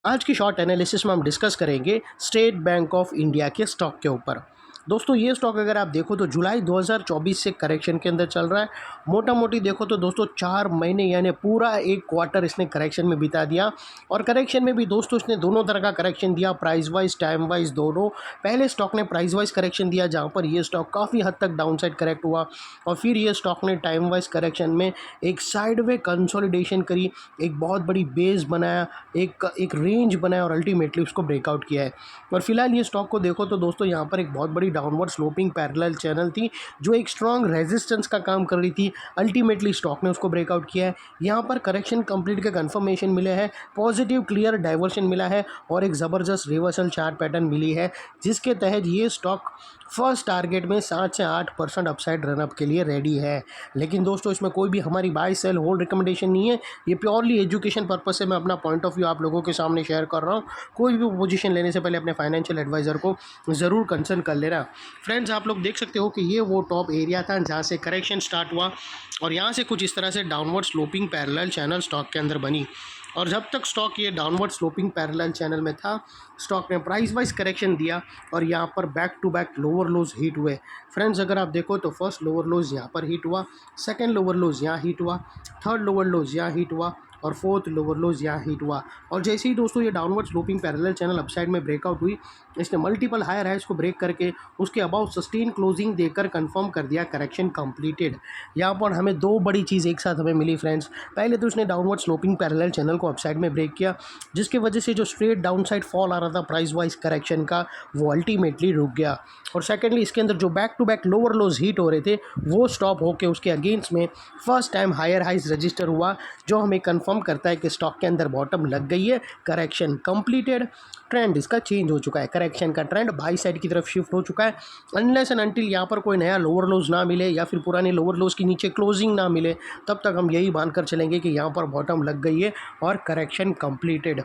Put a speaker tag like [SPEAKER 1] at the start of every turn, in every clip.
[SPEAKER 1] आज की short analysis में हम डिस्कस करेंगे स्टेट बैंक ऑफ इंडिया के स्टॉक के ऊपर। दोस्तों ये स्टॉक अगर आप देखो तो जुलाई 2024 से करेक्शन के अंदर चल रहा है। मोटा मोटी देखो तो दोस्तों 4 महीने यानी पूरा एक क्वार्टर इसने करेक्शन में बिता दिया। और करेक्शन में भी दोस्तों इसने दोनों तरह का करेक्शन दिया, प्राइस वाइज टाइम वाइज दोनों। पहले स्टॉक ने प्राइस वाइज करेक्शन दिया जहाँ पर ये स्टॉक काफ़ी हद तक डाउन साइड करेक्ट हुआ, और फिर ये स्टॉक ने टाइम वाइज करेक्शन में एक साइडवे कंसोलिडेशन करी, एक बहुत बड़ी बेस बनाया, एक रेंज बनाया और अल्टीमेटली उसको ब्रेकआउट किया है। और फिलहाल ये स्टॉक को देखो तो दोस्तों यहाँ पर एक बहुत बड़ी डाउनवर्ड स्लोपिंग पैरेलल चैनल थी जो एक स्ट्रॉन्ग रेजिस्टेंस का काम कर रही थी। अल्टीमेटली स्टॉक ने उसको ब्रेकआउट किया है। यहाँ पर करेक्शन कंप्लीट के कंफर्मेशन मिले हैं, पॉजिटिव क्लियर डाइवर्शन मिला है और एक ज़बरदस्त रिवर्सल चार्ट पैटर्न मिली है, जिसके तहत ये स्टॉक फर्स्ट टारगेट में 7 से 8% अपसाइड रनअप के लिए रेडी है। लेकिन दोस्तों इसमें कोई भी हमारी बाय सेल होल्ड रिकमेंडेशन नहीं है, ये प्योरली एजुकेशन पर्पज से मैं अपना पॉइंट ऑफ व्यू आप लोगों के सामने शेयर कर रहा हूँ। कोई भी पोजीशन लेने से पहले अपने फाइनेंशियल एडवाइज़र को ज़रूर कंसर्न कर लेना। फ्रेंड्स आप लोग देख सकते हो कि ये वो टॉप एरिया था जहाँ से करेक्शन स्टार्ट हुआ और यहाँ से कुछ इस तरह से downward sloping parallel channel stock के अंदर बनी। और जब तक स्टॉक ये डाउनवर्ड स्लोपिंग पैरेलल चैनल में था, स्टॉक ने प्राइस वाइज करेक्शन दिया और यहाँ पर back to back lower lows hit हुए। फ्रेंड्स अगर आप देखो तो फर्स्ट लोअर लोज यहाँ पर हिट हुआ, सेकंड लोअर लोज यहाँ हिट हुआ, थर्ड लोअर लोज यहाँ हिट हुआ और फोर्थ लोअर लोज यहाँ हिट हुआ। और जैसे ही दोस्तों ये downward sloping parallel channel upside में ब्रेकआउट हुई, इसने मल्टीपल हायर हाइज को ब्रेक करके उसके अबाउट सस्टेन क्लोजिंग देकर कंफर्म कर दिया करेक्शन कंप्लीटेड। यहाँ पर हमें दो बड़ी चीज़ एक साथ हमें मिली फ्रेंड्स। पहले तो इसने डाउनवर्ड स्लोपिंग पैरेलल चैनल को अपसाइड में ब्रेक किया, जिसकी वजह से जो स्ट्रेट डाउन साइड फॉल आ रहा था प्राइस वाइज करेक्शन का, वो अल्टीमेटली रुक गया। और सेकेंडली इसके अंदर जो back to back lower lows hit हो रहे थे वो स्टॉप होकर उसके अगेंस्ट में first time higher highs register हुआ, जो हमें कंफर्म करता है कि स्टॉक के अंदर बॉटम लग गई है, करेक्शन कंप्लीटेड, ट्रेंड इसका चेंज हो चुका है, करेक्शन का ट्रेंड बाई साइड की तरफ शिफ्ट हो चुका है। अनलेस एंड अनटिल यहाँ पर कोई नया लोअर लोज ना मिले या फिर पुराने लोअर लोज के नीचे क्लोजिंग ना मिले, तब तक हम यही मानकर चलेंगे कि यहाँ पर बॉटम लग गई है और करेक्शन कंप्लीटेड।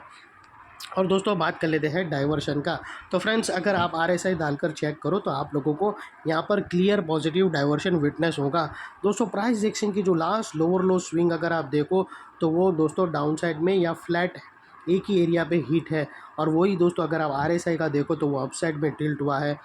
[SPEAKER 1] और दोस्तों बात कर लेते हैं डाइवर्शन का। तो फ्रेंड्स अगर आप RSI डालकर चेक करो तो आप लोगों को यहाँ पर क्लियर पॉजिटिव डाइवर्शन विटनेस होगा। दोस्तों प्राइस एक्शन की जो लास्ट लोअर लो स्विंग अगर आप देखो तो वो दोस्तों डाउन साइड में या फ्लैट एक ही एरिया पे हिट है, और वही दोस्तों अगर आप RSI का देखो तो वो अपसाइड में टिल्ट हुआ है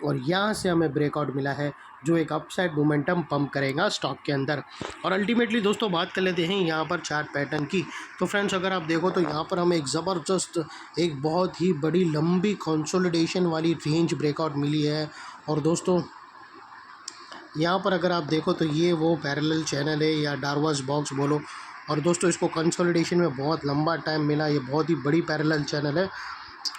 [SPEAKER 1] और यहाँ से हमें ब्रेकआउट मिला है जो एक अपसाइड मोमेंटम पंप करेगा स्टॉक के अंदर। और अल्टीमेटली दोस्तों बात कर लेते हैं यहाँ पर चार्ट पैटर्न की। तो फ्रेंड्स अगर आप देखो तो यहाँ पर हमें एक ज़बरदस्त एक बहुत ही बड़ी लंबी कंसोलिडेशन वाली रेंज ब्रेकआउट मिली है। और दोस्तों यहाँ पर अगर आप देखो तो ये वो पैरेलल चैनल है या डार्वास बॉक्स बोलो, और दोस्तों इसको कंसोलिडेशन में बहुत लंबा टाइम मिला, ये बहुत ही बड़ी पैरेलल चैनल है।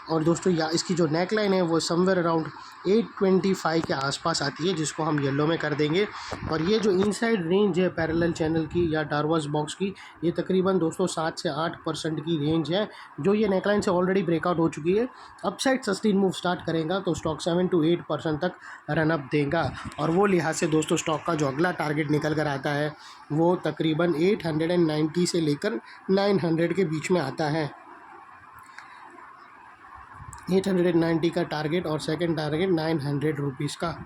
[SPEAKER 1] और दोस्तों या इसकी जो नेकलाइन है वो समवेयर अराउंड 825 के आसपास आती है, जिसको हम येलो में कर देंगे। और ये जो इनसाइड रेंज है पैरेलल चैनल की या डार्वास बॉक्स की, ये तकरीबन दोस्तों 7 से 8% की रेंज है, जो ये नेकलाइन से ऑलरेडी ब्रेकआउट हो चुकी है। अपसाइड सस्टेन मूव स्टार्ट करेगा तो स्टॉक 7 to 8% तक रनअप देगा। और वो लिहाज से दोस्तों स्टॉक का जो अगला टारगेट निकल कर आता है वो तकरीबन 890 से लेकर 900 के बीच में आता है। 890 का टारगेट और सेकंड टारगेट 900 रुपीज़ का।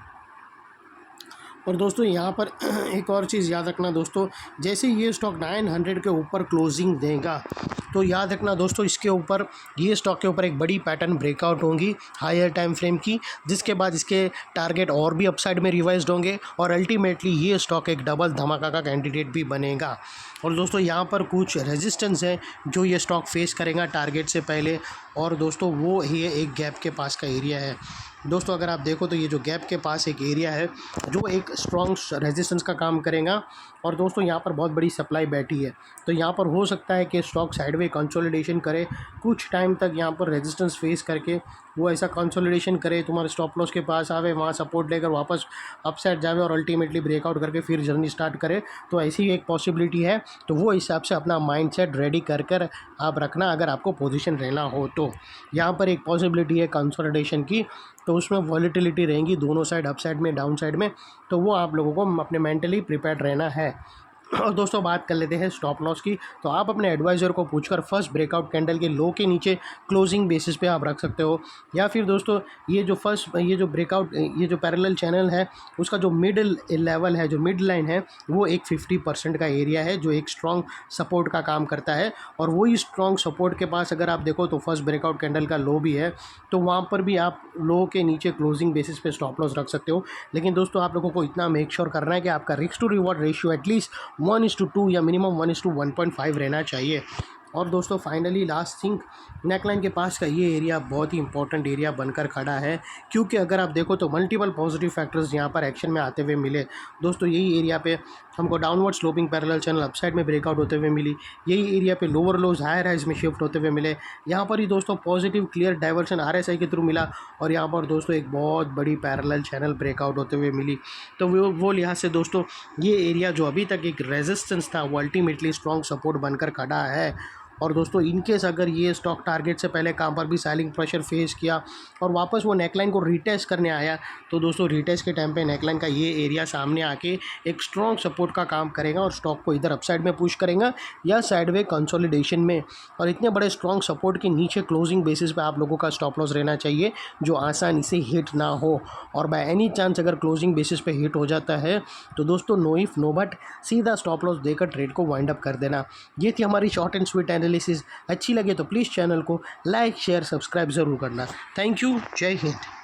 [SPEAKER 1] और दोस्तों यहाँ पर एक और चीज़ याद रखना दोस्तों, जैसे ये स्टॉक 900 के ऊपर क्लोजिंग देगा तो याद रखना दोस्तों इसके ऊपर ये स्टॉक के ऊपर एक बड़ी पैटर्न ब्रेकआउट होंगी हायर टाइम फ्रेम की, जिसके बाद इसके टारगेट और भी अपसाइड में रिवाइज्ड होंगे और अल्टीमेटली ये स्टॉक एक डबल धमाका का कैंडिडेट भी बनेगा। और दोस्तों यहाँ पर कुछ रेजिस्टेंस है जो ये स्टॉक फेस करेगा टारगेट से पहले, और दोस्तों वो ये एक गैप के पास का एरिया है। दोस्तों अगर आप देखो तो ये जो गैप के पास एक एरिया है जो एक स्ट्रॉन्ग रेजिस्टेंस का काम करेगा, और दोस्तों यहाँ पर बहुत बड़ी सप्लाई बैठी है, तो यहाँ पर हो सकता है कि स्टॉक साइडवे कंसोलिडेशन करे कुछ टाइम तक, यहाँ पर रेजिस्टेंस फेस करके वो ऐसा कंसोलिडेशन करे, तुम्हारे स्टॉप लॉस के पास आवे, वहाँ सपोर्ट लेकर वापस अपसाइड जावे और अल्टीमेटली ब्रेकआउट करके फिर जर्नी स्टार्ट करे। तो ऐसी एक पॉसिबिलिटी है, तो वो हिसाब से अपना माइंडसेट रेडी कर कर आप रखना अगर आपको पोजीशन रहना हो तो। यहाँ पर एक पॉसिबिलिटी है कंसोलिडेशन की, तो उसमें वॉलीटिलिटी रहेंगी दोनों साइड, अप साइड में डाउन साइड में, तो वो आप लोगों को अपने मेंटली प्रिपेयर्ड रहना है। और दोस्तों बात कर लेते हैं स्टॉप लॉस की। तो आप अपने एडवाइज़र को पूछकर फर्स्ट ब्रेकआउट कैंडल के लो के नीचे क्लोजिंग बेसिस पे आप रख सकते हो, या फिर दोस्तों ये जो ब्रेकआउट ये जो पैरेलल चैनल है उसका जो मिडिल लेवल है, जो मिड लाइन है, वो एक 50% का एरिया है जो एक स्ट्रॉन्ग सपोर्ट का काम करता है। और वही स्ट्रॉन्ग सपोर्ट के पास अगर आप देखो तो फर्स्ट ब्रेकआउट कैंडल का लो भी है, तो वहाँ पर भी आप लो के नीचे क्लोजिंग बेसिस पे स्टॉप लॉस रख सकते हो। लेकिन दोस्तों आप लोगों को इतना मेक श्योर करना है कि आपका risk to reward ratio at least 1:2 या मिनिमम 1:1.5 रहना चाहिए। और दोस्तों फाइनली लास्ट थिंग, नेकलाइन के पास का ये एरिया बहुत ही इंपॉर्टेंट एरिया बनकर खड़ा है, क्योंकि अगर आप देखो तो मल्टीपल पॉजिटिव फैक्टर्स यहाँ पर एक्शन में आते हुए मिले। दोस्तों यही एरिया पे हमको downward sloping parallel channel upside में ब्रेकआउट होते हुए मिली, यही एरिया पे लोअर लोज हायर हाइज में शिफ्ट होते हुए मिले। यहाँ पर ही दोस्तों पॉजिटिव क्लियर डाइवर्शन RSI के थ्रू मिला, और यहाँ पर दोस्तों एक बहुत बड़ी पैरेलल चैनल ब्रेकआउट होते हुए मिली। तो वो लिहाज से दोस्तों ये एरिया जो अभी तक एक रेजिस्टेंस था वो अल्टीमेटली स्ट्रॉन्ग सपोर्ट बनकर खड़ा है। और दोस्तों इनकेस अगर ये स्टॉक टारगेट से पहले कहाँ पर भी सेलिंग प्रेशर फेस किया और वापस वो नेकलाइन को रीटेस्ट करने आया, तो दोस्तों रीटेस्ट के टाइम पे नेकलाइन का ये एरिया सामने आके एक स्ट्रॉन्ग सपोर्ट का काम करेगा और स्टॉक को इधर अपसाइड में पुश करेगा या साइडवे कंसोलिडेशन में। और इतने बड़े स्ट्रॉन्ग सपोर्ट के नीचे क्लोजिंग बेसिस पे आप लोगों का स्टॉप लॉस रहना चाहिए जो आसानी से हिट ना हो। और बाय एनी चांस अगर क्लोजिंग बेसिस पे हिट हो जाता है तो दोस्तों नो इफ नो बट सीधा स्टॉप लॉस देकर ट्रेड को वाइंड अप कर देना। ये थी हमारी शॉर्ट एंड स्वीट एनालिसिस। अच्छी लगे तो प्लीज़ चैनल को लाइक शेयर सब्सक्राइब ज़रूर करना। Thank you. जय हिंद।